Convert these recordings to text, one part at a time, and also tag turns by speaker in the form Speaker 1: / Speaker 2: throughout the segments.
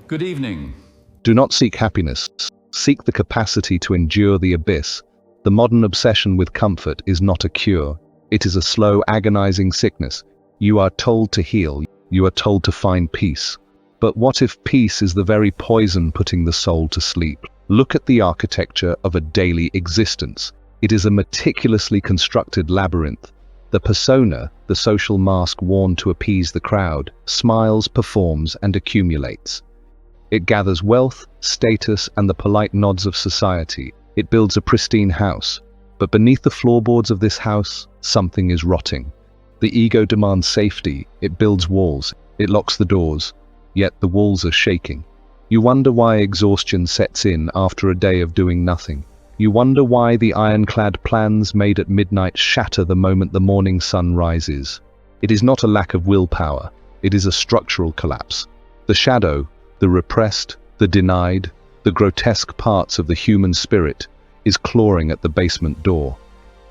Speaker 1: Good evening.
Speaker 2: Do not seek happiness. Seek the capacity to endure the abyss. The modern obsession with comfort is not a cure. It is a slow, agonizing sickness. You are told to heal. You are told to find peace. But what if peace is the very poison putting the soul to sleep? Look at the architecture of a daily existence. It is a meticulously constructed labyrinth. The persona, the social mask worn to appease the crowd, smiles, performs, and accumulates. It gathers wealth, status, and the polite nods of society. It builds a pristine house. But beneath the floorboards of this house, something is rotting. The ego demands safety. It builds walls. It locks the doors. Yet the walls are shaking. You wonder why exhaustion sets in after a day of doing nothing. You wonder why the ironclad plans made at midnight shatter the moment the morning sun rises. It is not a lack of willpower. It is a structural collapse. The shadow, the repressed, the denied, the grotesque parts of the human spirit, is clawing at the basement door.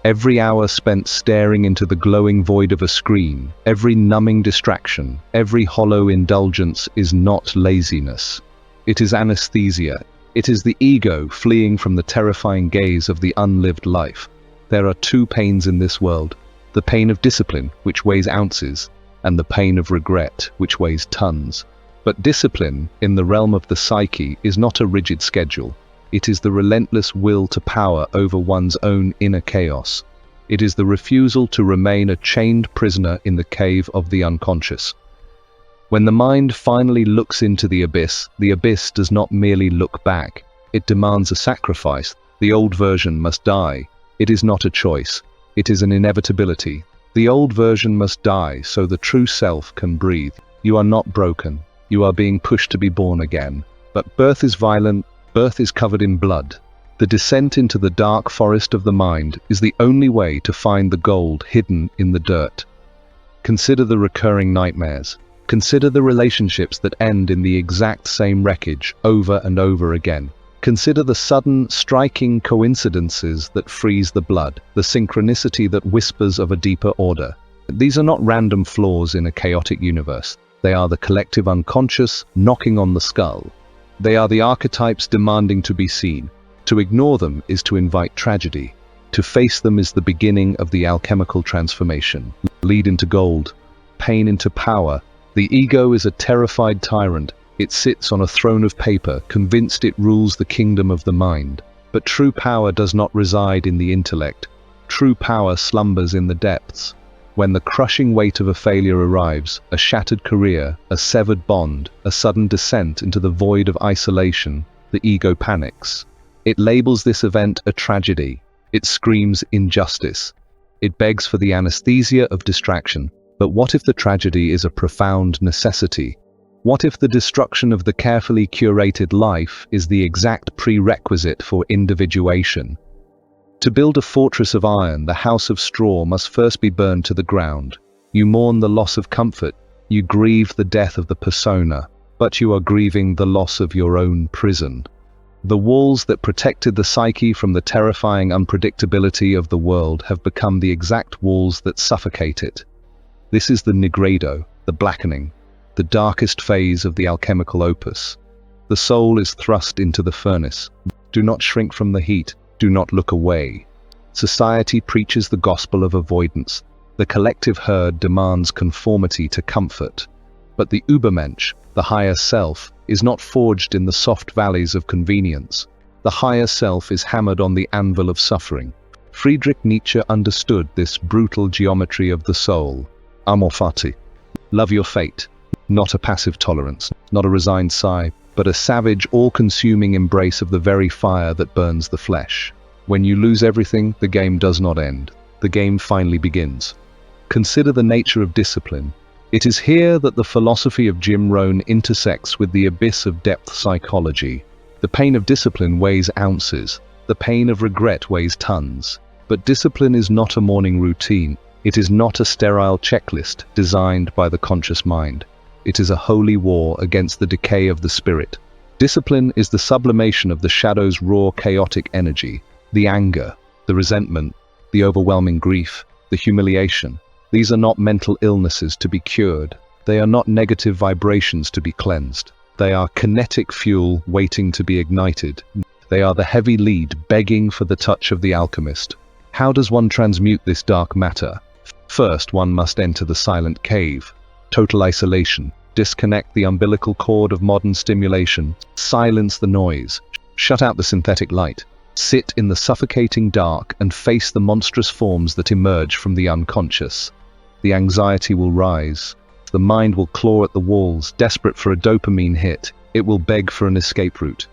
Speaker 2: Every hour spent staring into the glowing void of a screen, every numbing distraction, every hollow indulgence is not laziness. It is anesthesia. It is the ego fleeing from the terrifying gaze of the unlived life. There are two pains in this world: the pain of discipline, which weighs ounces, and the pain of regret, which weighs tons. But discipline, in the realm of the psyche, is not a rigid schedule. It is the relentless will to power over one's own inner chaos. It is the refusal to remain a chained prisoner in the cave of the unconscious. When the mind finally looks into the abyss does not merely look back. It demands a sacrifice. The old version must die. It is not a choice. It is an inevitability. The old version must die so the true self can breathe. You are not broken. You are being pushed to be born again. But birth is violent. Birth is covered in blood. The descent into the dark forest of the mind is the only way to find the gold hidden in the dirt. Consider the recurring nightmares. Consider the relationships that end in the exact same wreckage over and over again. Consider the sudden, striking coincidences that freeze the blood, the synchronicity that whispers of a deeper order. These are not random flaws in a chaotic universe. They are the collective unconscious knocking on the skull. They are the archetypes demanding to be seen. To ignore them is to invite tragedy. To face them is the beginning of the alchemical transformation. Lead into gold, pain into power. The ego is a terrified tyrant. It sits on a throne of paper, convinced it rules the kingdom of the mind. But true power does not reside in the intellect. True power slumbers in the depths. When the crushing weight of a failure arrives, a shattered career, a severed bond, a sudden descent into the void of isolation, the ego panics. It labels this event a tragedy. It screams injustice. It begs for the anesthesia of distraction. But what if the tragedy is a profound necessity? What if the destruction of the carefully curated life is the exact prerequisite for individuation? To build a fortress of iron, the house of straw must first be burned to the ground. You mourn the loss of comfort. You grieve the death of the persona. But you are grieving the loss of your own prison. The walls that protected the psyche from the terrifying unpredictability of the world have become the exact walls that suffocate it. This is the Nigredo, the blackening, the darkest phase of the alchemical opus. The soul is thrust into the furnace. Do not shrink from the heat. Do not look away. Society preaches the gospel of avoidance. The collective herd demands conformity to comfort. But the Übermensch, the higher self, is not forged in the soft valleys of convenience. The higher self is hammered on the anvil of suffering. Friedrich Nietzsche understood this brutal geometry of the soul. Amor, Fati. Love your fate. Not a passive tolerance, not a resigned sigh, but a savage, all-consuming embrace of the very fire that burns the flesh. When you lose everything, the game does not end. The game finally begins. Consider the nature of discipline. It is here that the philosophy of Rohn intersects with the abyss of depth psychology. The pain of discipline weighs ounces. The pain of regret weighs tons. But discipline is not a morning routine. It is not a sterile checklist designed by the conscious mind. It is a holy war against the decay of the spirit. Discipline is the sublimation of the shadow's raw chaotic energy. The anger, the resentment, the overwhelming grief, the humiliation. These are not mental illnesses to be cured. They are not negative vibrations to be cleansed. They are kinetic fuel waiting to be ignited. They are the heavy lead begging for the touch of the alchemist. How does one transmute this dark matter? First, one must enter the silent cave. Total isolation. Disconnect the umbilical cord of modern stimulation. Silence the noise. Shut out the synthetic light. Sit in the suffocating dark and face the monstrous forms that emerge from the unconscious. The anxiety will rise. The mind will claw at the walls, desperate for a dopamine hit. It will beg for an escape route.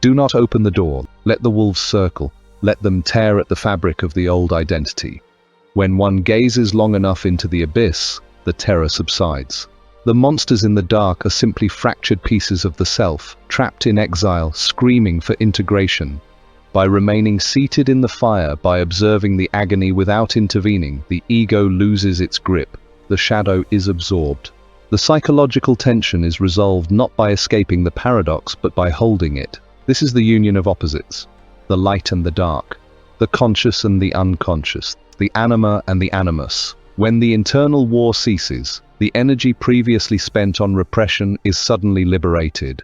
Speaker 2: Do not open the door. Let the wolves circle. Let them tear at the fabric of the old identity. When one gazes long enough into the abyss, the terror subsides. The monsters in the dark are simply fractured pieces of the self, trapped in exile, screaming for integration. By remaining seated in the fire, by observing the agony without intervening, the ego loses its grip. The shadow is absorbed. The psychological tension is resolved not by escaping the paradox, but by holding it. This is the union of opposites, the light and the dark, the conscious and the unconscious, the anima and the animus. When the internal war ceases, the energy previously spent on repression is suddenly liberated.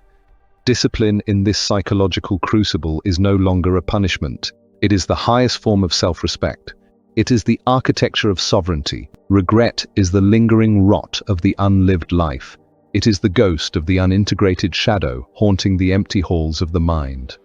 Speaker 2: Discipline in this psychological crucible is no longer a punishment. It is the highest form of self-respect. It is the architecture of sovereignty. Regret is the lingering rot of the unlived life. It is the ghost of the unintegrated shadow haunting the empty halls of the mind.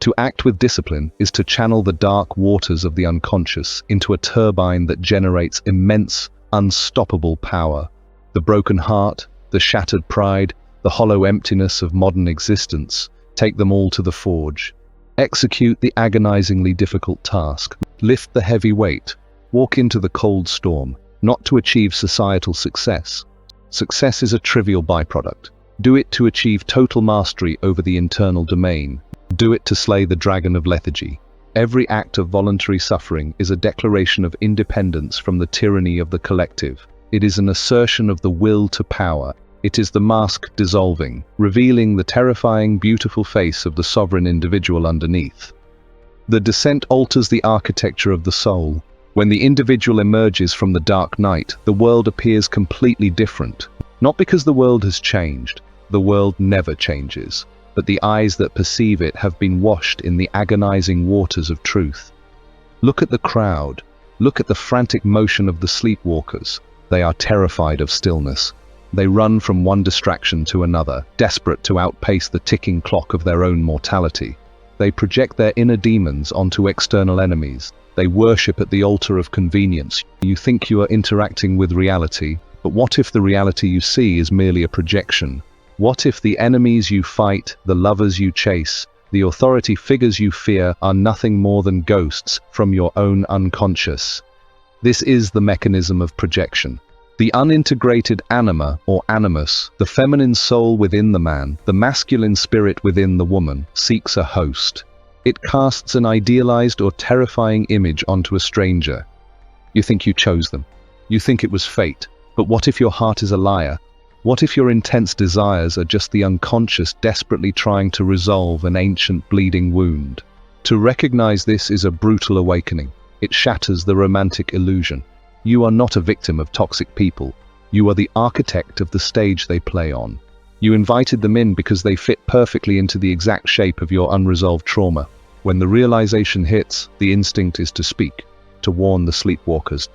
Speaker 2: To act with discipline is to channel the dark waters of the unconscious into a turbine that generates immense, unstoppable power. The broken heart, the shattered pride, the hollow emptiness of modern existence, take them all to the forge. Execute the agonizingly difficult task. Lift the heavy weight. Walk into the cold storm, not to achieve societal success. Success is a trivial byproduct. Do it to achieve total mastery over the internal domain. Do it to slay the dragon of lethargy. Every act of voluntary suffering is a declaration of independence from the tyranny of the collective. It is an assertion of the will to power. It is the mask dissolving, revealing the terrifying, beautiful face of the sovereign individual underneath. The descent alters the architecture of the soul. When the individual emerges from the dark night, the world appears completely different. Not because the world has changed. The world never changes. But the eyes that perceive it have been washed in the agonizing waters of truth. Look at the crowd. Look at the frantic motion of the sleepwalkers. They are terrified of stillness. They run from one distraction to another, desperate to outpace the ticking clock of their own mortality. They project their inner demons onto external enemies. They worship at the altar of convenience. You think you are interacting with reality, but what if the reality you see is merely a projection? What if the enemies you fight, the lovers you chase, the authority figures you fear are nothing more than ghosts from your own unconscious? This is the mechanism of projection. The unintegrated anima or animus, the feminine soul within the man, the masculine spirit within the woman, seeks a host. It casts an idealized or terrifying image onto a stranger. You think you chose them. You think it was fate. But what if your heart is a liar? What if your intense desires are just the unconscious desperately trying to resolve an ancient bleeding wound? To recognize this is a brutal awakening. It shatters the romantic illusion. You are not a victim of toxic people. You are the architect of the stage they play on. You invited them in because they fit perfectly into the exact shape of your unresolved trauma. When the realization hits, the instinct is to speak, to warn the sleepwalkers,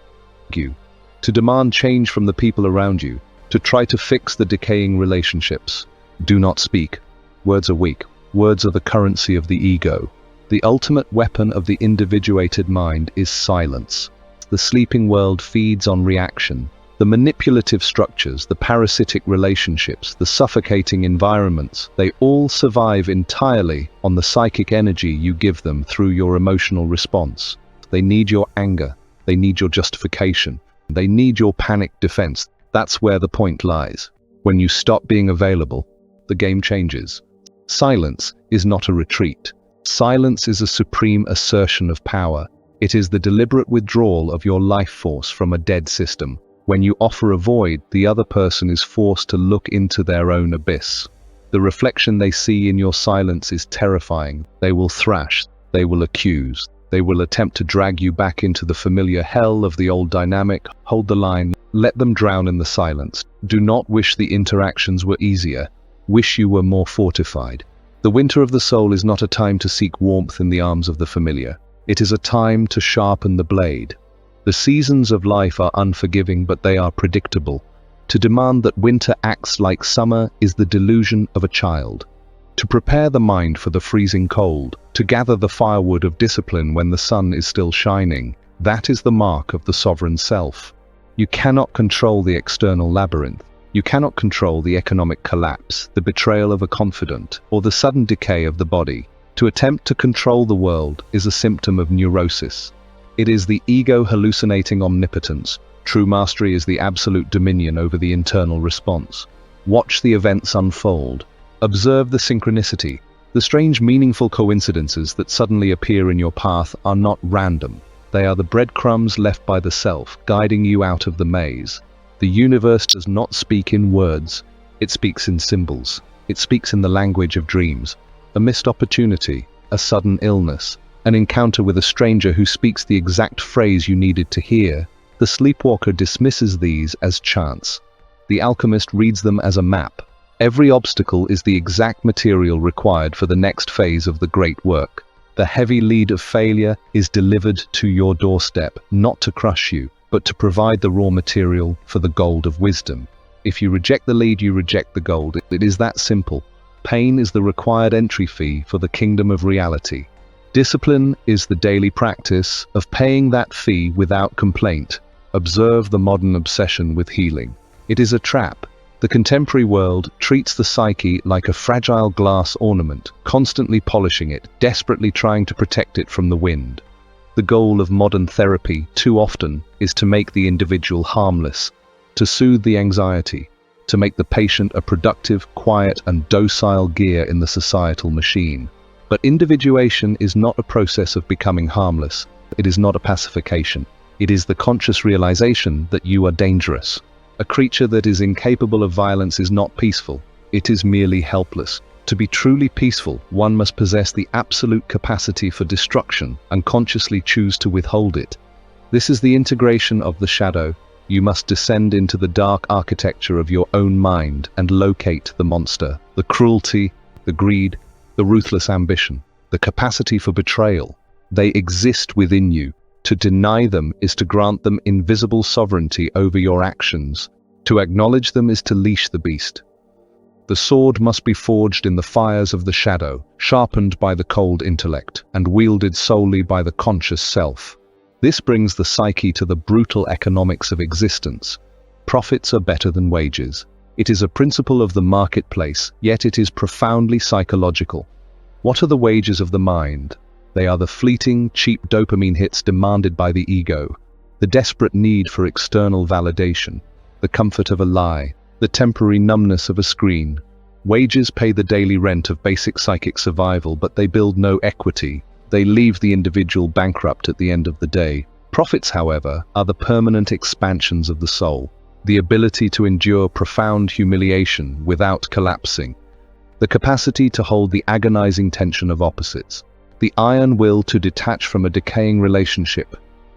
Speaker 2: to demand change from the people around you, to try to fix the decaying relationships. Do not speak. Words are weak. Words are the currency of the ego. The ultimate weapon of the individuated mind is silence. The sleeping world feeds on reaction. The manipulative structures, the parasitic relationships, the suffocating environments, they all survive entirely on the psychic energy you give them through your emotional response. They need your anger. They need your justification. They need your panic defense. That's where the point lies. When you stop being available, the game changes. Silence is not a retreat. Silence is a supreme assertion of power. It is the deliberate withdrawal of your life force from a dead system. When you offer a void, the other person is forced to look into their own abyss. The reflection they see in your silence is terrifying. They will thrash. They will accuse. They will attempt to drag you back into the familiar hell of the old dynamic. Hold the line. Let them drown in the silence. Do not wish the interactions were easier. Wish you were more fortified. The winter of the soul is not a time to seek warmth in the arms of the familiar. It is a time to sharpen the blade. The seasons of life are unforgiving, but they are predictable. To demand that winter acts like summer is the delusion of a child. To prepare the mind for the freezing cold, to gather the firewood of discipline when the sun is still shining, that is the mark of the sovereign self. You cannot control the external labyrinth. You cannot control the economic collapse, the betrayal of a confidant, or the sudden decay of the body. To attempt to control the world is a symptom of neurosis. It is the ego hallucinating omnipotence. True mastery is the absolute dominion over the internal response. Watch the events unfold. Observe the synchronicity. The strange, meaningful coincidences that suddenly appear in your path are not random. They are the breadcrumbs left by the self, guiding you out of the maze. The universe does not speak in words. It speaks in symbols. It speaks in the language of dreams. A missed opportunity, a sudden illness, an encounter with a stranger who speaks the exact phrase you needed to hear. The sleepwalker dismisses these as chance. The alchemist reads them as a map. Every obstacle is the exact material required for the next phase of the great work. The heavy lead of failure is delivered to your doorstep, not to crush you, but to provide the raw material for the gold of wisdom. If you reject the lead, you reject the gold. It is that simple. Pain is the required entry fee for the kingdom of reality. Discipline is the daily practice of paying that fee without complaint. Observe the modern obsession with healing. It is a trap. The contemporary world treats the psyche like a fragile glass ornament, constantly polishing it, desperately trying to protect it from the wind. The goal of modern therapy, too often, is to make the individual harmless, to soothe the anxiety, to make the patient a productive, quiet, and docile gear in the societal machine. But individuation is not a process of becoming harmless. It is not a pacification. It is the conscious realization that you are dangerous. A creature that is incapable of violence is not peaceful. It is merely helpless. To be truly peaceful, one must possess the absolute capacity for destruction and consciously choose to withhold it. This is the integration of the shadow. You must descend into the dark architecture of your own mind and locate the monster, the cruelty, the greed, the ruthless ambition, the capacity for betrayal. They exist within you. To deny them is to grant them invisible sovereignty over your actions. To acknowledge them is to leash the beast. The sword must be forged in the fires of the shadow, sharpened by the cold intellect, and wielded solely by the conscious self. This brings the psyche to the brutal economics of existence. Profits are better than wages. It is a principle of the marketplace, yet it is profoundly psychological. What are the wages of the mind? They are the fleeting, cheap dopamine hits demanded by the ego, the desperate need for external validation, the comfort of a lie, the temporary numbness of a screen. Wages pay the daily rent of basic psychic survival, but they build no equity. They leave the individual bankrupt at the end of the day. Profits, however, are the permanent expansions of the soul, the ability to endure profound humiliation without collapsing, the capacity to hold the agonizing tension of opposites, the iron will to detach from a decaying relationship.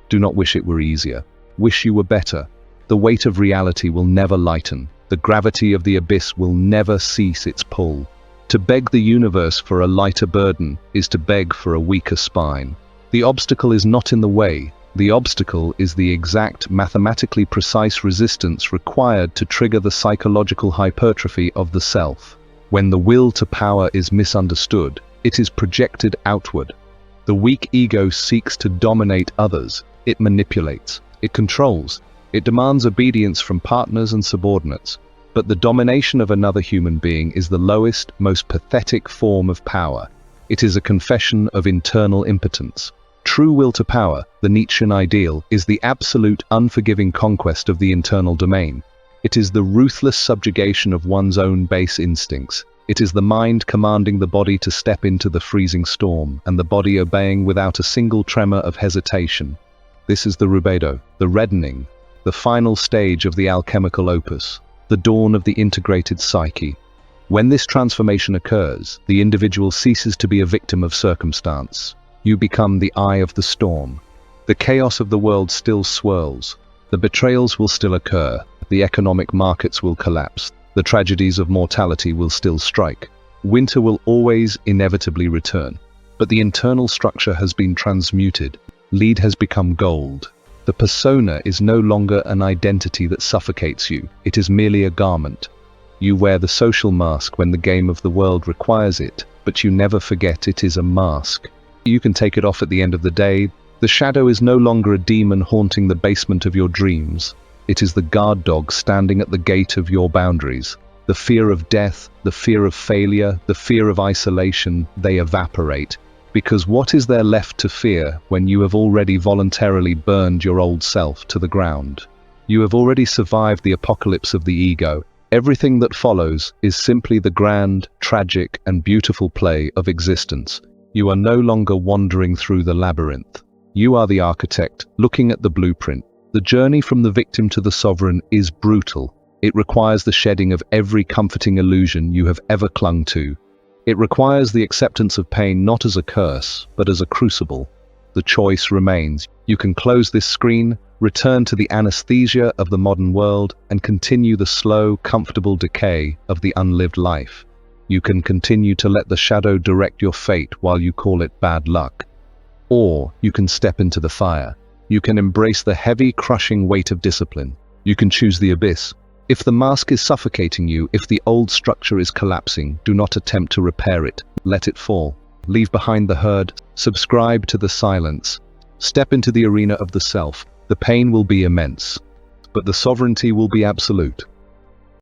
Speaker 2: Do not wish it were easier. Wish you were better. The weight of reality will never lighten. The gravity of the abyss will never cease its pull. To beg the universe for a lighter burden is to beg for a weaker spine. The obstacle is not in the way. The obstacle is the exact, mathematically precise resistance required to trigger the psychological hypertrophy of the self. When the will to power is misunderstood, it is projected outward. The weak ego seeks to dominate others. It manipulates. It controls. It demands obedience from partners and subordinates. But the domination of another human being is the lowest, most pathetic form of power. It is a confession of internal impotence. True will to power, the Nietzschean ideal, is the absolute, unforgiving conquest of the internal domain. It is the ruthless subjugation of one's own base instincts. It is the mind commanding the body to step into the freezing storm, and the body obeying without a single tremor of hesitation. This is the Rubedo, the reddening, the final stage of the alchemical opus, the dawn of the integrated psyche. When this transformation occurs, the individual ceases to be a victim of circumstance. You become the eye of the storm. The chaos of the world still swirls. The betrayals will still occur. The economic markets will collapse. The tragedies of mortality will still strike. Winter will always inevitably return. But the internal structure has been transmuted. Lead has become gold. The persona is no longer an identity that suffocates you. It is merely a garment. You wear the social mask when the game of the world requires it, but you never forget it is a mask. You can take it off at the end of the day. The shadow is no longer a demon haunting the basement of your dreams. It is the guard dog standing at the gate of your boundaries. The fear of death, the fear of failure, the fear of isolation, they evaporate. Because what is there left to fear when you have already voluntarily burned your old self to the ground? You have already survived the apocalypse of the ego. Everything that follows is simply the grand, tragic, and beautiful play of existence. You are no longer wandering through the labyrinth. You are the architect, looking at the blueprint. The journey from the victim to the sovereign is brutal. It requires the shedding of every comforting illusion you have ever clung to. It requires the acceptance of pain not as a curse, but as a crucible. The choice remains. You can close this screen, return to the anesthesia of the modern world, and continue the slow, comfortable decay of the unlived life. You can continue to let the shadow direct your fate while you call it bad luck. Or you can step into the fire. You can embrace the heavy, crushing weight of discipline. You can choose the abyss. If the mask is suffocating you, if the old structure is collapsing, do not attempt to repair it. Let it fall. Leave behind the herd. Subscribe to the silence. Step into the arena of the self. The pain will be immense, but the sovereignty will be absolute.